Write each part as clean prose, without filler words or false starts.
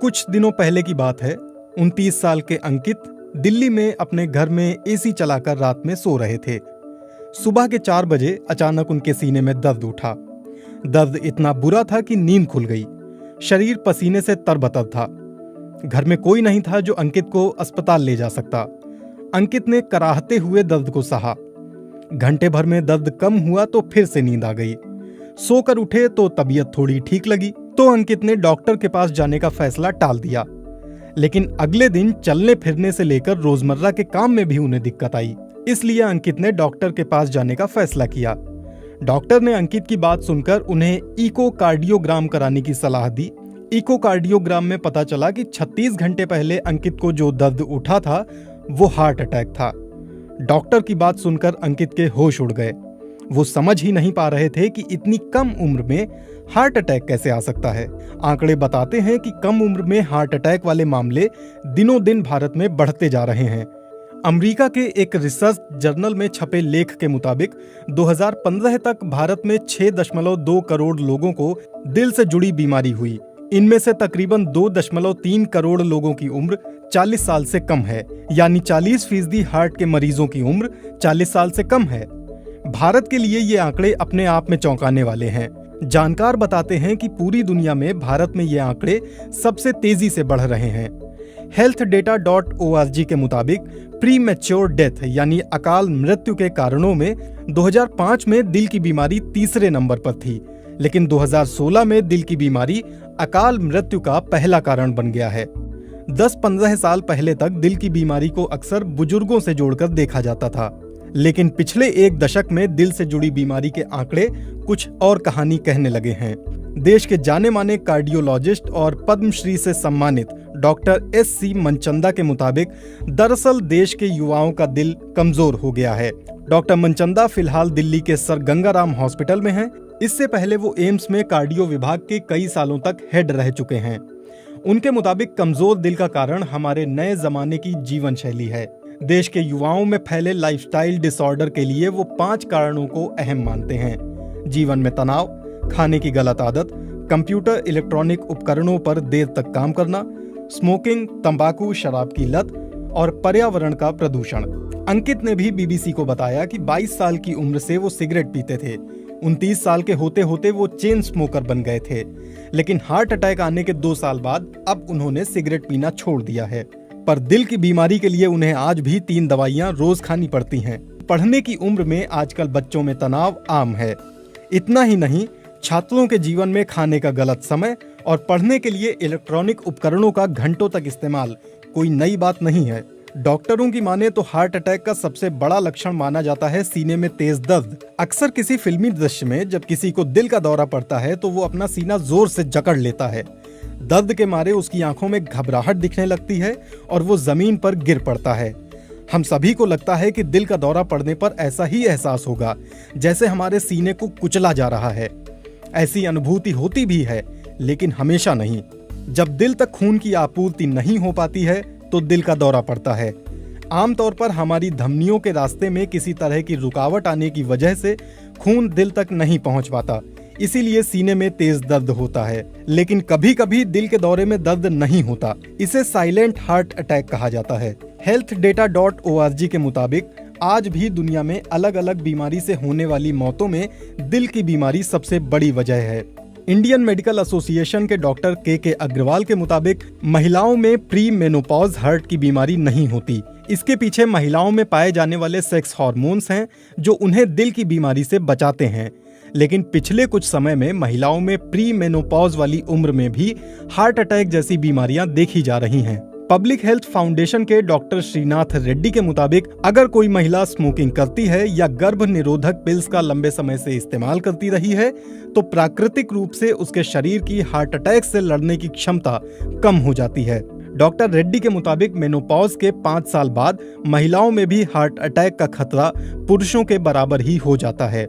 कुछ दिनों पहले की बात है। 29 साल के अंकित दिल्ली में अपने घर में एसी चलाकर रात में सो रहे थे। सुबह के 4 बजे अचानक उनके सीने में दर्द उठा। दर्द इतना बुरा था कि नींद खुल गई। शरीर पसीने से तरबतर था। घर में कोई नहीं था जो अंकित को अस्पताल ले जा सकता। अंकित ने कराहते हुए दर्द को सहा। घंटे भर में दर्द कम हुआ तो फिर से नींद आ गई। सोकर उठे तो तबीयत थोड़ी ठीक लगी तो अंकित ने डॉक्टर के पास जाने का फैसला टाल दिया। लेकिन अगले दिन चलने फिरने से लेकर रोजमर्रा के काम में भी उन्हें दिक्कत आई। इसलिए अंकित ने डॉक्टर के पास जाने का फैसला किया। डॉक्टर ने अंकित की बात सुनकर उन्हें इकोकार्डियोग्राम कराने की सलाह दी। इकोकार्डियोग्राम में पता चला कि 36 घंटे पहले अंकित को जो दर्द उठा था वो हार्ट अटैक था। डॉक्टर की बात सुनकर अंकित के होश उड़ गए। वो समझ ही नहीं पा रहे थे कि इतनी कम उम्र में हार्ट अटैक कैसे आ सकता है। आंकड़े बताते हैं कि कम उम्र में हार्ट अटैक वाले मामले दिनों दिन भारत में बढ़ते जा रहे हैं। अमेरिका के एक रिसर्च जर्नल में छपे लेख के मुताबिक 2015 तक भारत में 6.2 करोड़ लोगों को दिल से जुड़ी बीमारी हुई। इनमें से तकरीबन 2.3 करोड़ लोगों की उम्र 40 साल से कम है, यानी 40% हार्ट के मरीजों की उम्र 40 साल से कम है। भारत के लिए ये आंकड़े अपने आप में चौंकाने वाले हैं। जानकार बताते हैं कि पूरी दुनिया में भारत में ये आंकड़े सबसे तेजी से बढ़ रहे हैं। healthdata.org के मुताबिक प्री मैच्योर डेथ यानी अकाल मृत्यु के कारणों में 2005 में दिल की बीमारी तीसरे नंबर पर थी, लेकिन 2016 में दिल की बीमारी अकाल मृत्यु का पहला कारण बन गया है। 10-15 साल पहले तक दिल की बीमारी को अक्सर बुजुर्गों से जोड़कर देखा जाता था, लेकिन पिछले एक दशक में दिल से जुड़ी बीमारी के आंकड़े कुछ और कहानी कहने लगे हैं। देश के जाने माने कार्डियोलॉजिस्ट और पद्मश्री से सम्मानित डॉक्टर SC मनचंदा के मुताबिक दरअसल देश के युवाओं का दिल कमजोर हो गया है। डॉक्टर मनचंदा फिलहाल दिल्ली के सर गंगाराम हॉस्पिटल में हैं। इससे पहले वो एम्स में कार्डियो विभाग के कई सालों तक हेड रह चुके हैं। उनके मुताबिक कमजोर दिल का कारण हमारे नए जमाने की जीवन शैली है। देश के युवाओं में फैले लाइफस्टाइल डिसऑर्डर के लिए वो 5 कारणों को अहम मानते हैं। जीवन में तनाव, खाने की गलत आदत, कंप्यूटर इलेक्ट्रॉनिक उपकरणों पर देर तक काम करना, स्मोकिंग, तंबाकू, शराब की लत और पर्यावरण का प्रदूषण। अंकित ने भी BBC को बताया कि 22 साल की उम्र से वो सिगरेट पीते थे। 29 साल के होते होते वो चेन स्मोकर बन गए थे, लेकिन हार्ट अटैक आने के 2 साल बाद अब उन्होंने सिगरेट पीना छोड़ दिया है। पर दिल की बीमारी के लिए उन्हें आज भी 3 दवाइयां रोज खानी पड़ती हैं। पढ़ने की उम्र में आजकल बच्चों में तनाव आम है। इतना ही नहीं, छात्रों के जीवन में खाने का गलत समय और पढ़ने के लिए इलेक्ट्रॉनिक उपकरणों का घंटों तक इस्तेमाल कोई नई बात नहीं है। डॉक्टरों की माने तो हार्ट अटैक का सबसे बड़ा लक्षण माना जाता है सीने में तेज दर्द। अक्सर किसी फिल्मी दृश्य में जब किसी को दिल का दौरा पड़ता है तो वो अपना सीना जोर से जकड़ लेता है। दर्द के मारे उसकी आंखों में घबराहट दिखने लगती है और वो जमीन पर गिर पड़ता है। हम सभी को लगता है कि दिल का दौरा पड़ने पर ऐसा ही एहसास होगा जैसे हमारे सीने को कुचला जा रहा है। ऐसी अनुभूति होती भी है, लेकिन हमेशा नहीं। जब दिल तक खून की आपूर्ति नहीं हो पाती है तो दिल का दौरा पड़ता है। आमतौर पर हमारी धमनियों के रास्ते में किसी तरह की रुकावट आने की वजह से खून दिल तक नहीं पहुंच पाता, इसीलिए सीने में तेज दर्द होता है। लेकिन कभी कभी दिल के दौरे में दर्द नहीं होता, इसे साइलेंट हार्ट अटैक कहा जाता है। healthdata.org के मुताबिक आज भी दुनिया में अलग अलग बीमारी से होने वाली मौतों में दिल की बीमारी सबसे बड़ी वजह है। इंडियन मेडिकल एसोसिएशन के डॉक्टर के अग्रवाल के मुताबिक महिलाओं में प्री मेनोपॉज हार्ट की बीमारी नहीं होती। इसके पीछे महिलाओं में पाए जाने वाले सेक्स हार्मोन्स हैं जो उन्हें दिल की बीमारी से बचाते हैं। लेकिन पिछले कुछ समय में महिलाओं में प्री मेनोपॉज वाली उम्र में भी हार्ट अटैक जैसी बीमारियां देखी जा रही हैं। पब्लिक हेल्थ फाउंडेशन के डॉक्टर श्रीनाथ रेड्डी के मुताबिक अगर कोई महिला स्मोकिंग करती है या गर्भ निरोधक पिल्स का लंबे समय से इस्तेमाल करती रही है तो प्राकृतिक रूप से उसके शरीर की हार्ट अटैक से लड़ने की क्षमता कम हो जाती है। डॉक्टर रेड्डी के मुताबिक मेनोपॉज के 5 साल बाद महिलाओं में भी हार्ट अटैक का खतरा पुरुषों के बराबर ही हो जाता है।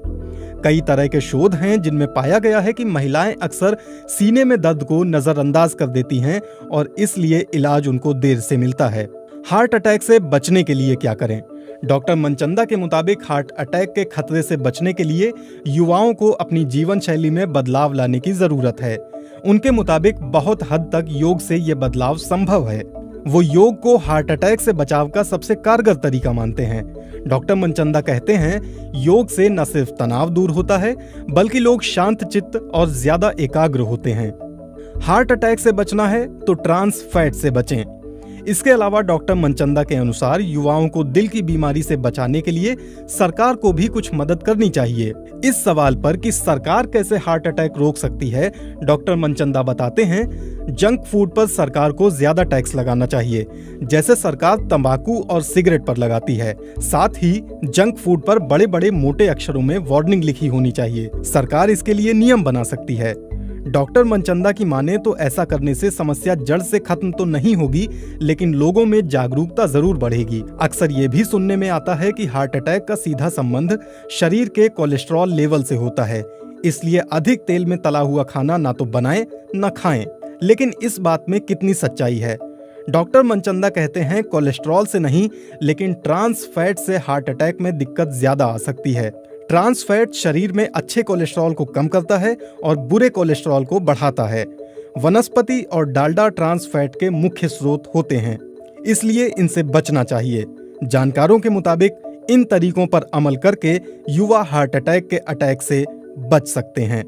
कई तरह के शोध हैं जिनमें पाया गया है कि महिलाएं अक्सर सीने में दर्द को नजरअंदाज कर देती हैं और इसलिए इलाज उनको देर से मिलता है। हार्ट अटैक से बचने के लिए क्या करें? डॉक्टर मनचंदा के मुताबिक हार्ट अटैक के खतरे से बचने के लिए युवाओं को अपनी जीवन शैली में बदलाव लाने की जरूरत है। उनके मुताबिक बहुत हद तक योग से ये बदलाव संभव है। वो योग को हार्ट अटैक से बचाव का सबसे कारगर तरीका मानते हैं। डॉक्टर मनचंदा कहते हैं, योग से न सिर्फ तनाव दूर होता है, बल्कि लोग शांत चित्त और ज्यादा एकाग्र होते हैं। हार्ट अटैक से बचना है तो ट्रांस फैट से बचें। इसके अलावा डॉक्टर मनचंदा के अनुसार युवाओं को दिल की बीमारी से बचाने के लिए सरकार को भी कुछ मदद करनी चाहिए। इस सवाल पर कि सरकार कैसे हार्ट अटैक रोक सकती है, डॉक्टर मनचंदा बताते हैं, जंक फूड पर सरकार को ज्यादा टैक्स लगाना चाहिए, जैसे सरकार तंबाकू और सिगरेट पर लगाती है। साथ ही जंक फूड पर बड़े बड़े मोटे अक्षरों में वार्निंग लिखी होनी चाहिए। सरकार इसके लिए नियम बना सकती है। डॉक्टर मनचंदा की माने तो ऐसा करने से समस्या जड़ से खत्म तो नहीं होगी, लेकिन लोगों में जागरूकता जरूर बढ़ेगी। अक्सर ये भी सुनने में आता है कि हार्ट अटैक का सीधा संबंध शरीर के कोलेस्ट्रॉल लेवल से होता है, इसलिए अधिक तेल में तला हुआ खाना ना तो बनाएं न खाएं। लेकिन इस बात में कितनी सच्चाई है? डॉक्टर मनचंदा कहते हैं, कोलेस्ट्रॉल से नहीं, लेकिन ट्रांस फैट से हार्ट अटैक में दिक्कत ज्यादा आ सकती है। ट्रांस फैट शरीर में अच्छे कोलेस्ट्रॉल को कम करता है और बुरे कोलेस्ट्रॉल को बढ़ाता है। वनस्पति और डालडा ट्रांस फैट के मुख्य स्रोत होते हैं, इसलिए इनसे बचना चाहिए। जानकारों के मुताबिक इन तरीकों पर अमल करके युवा हार्ट अटैक के अटैक से बच सकते हैं।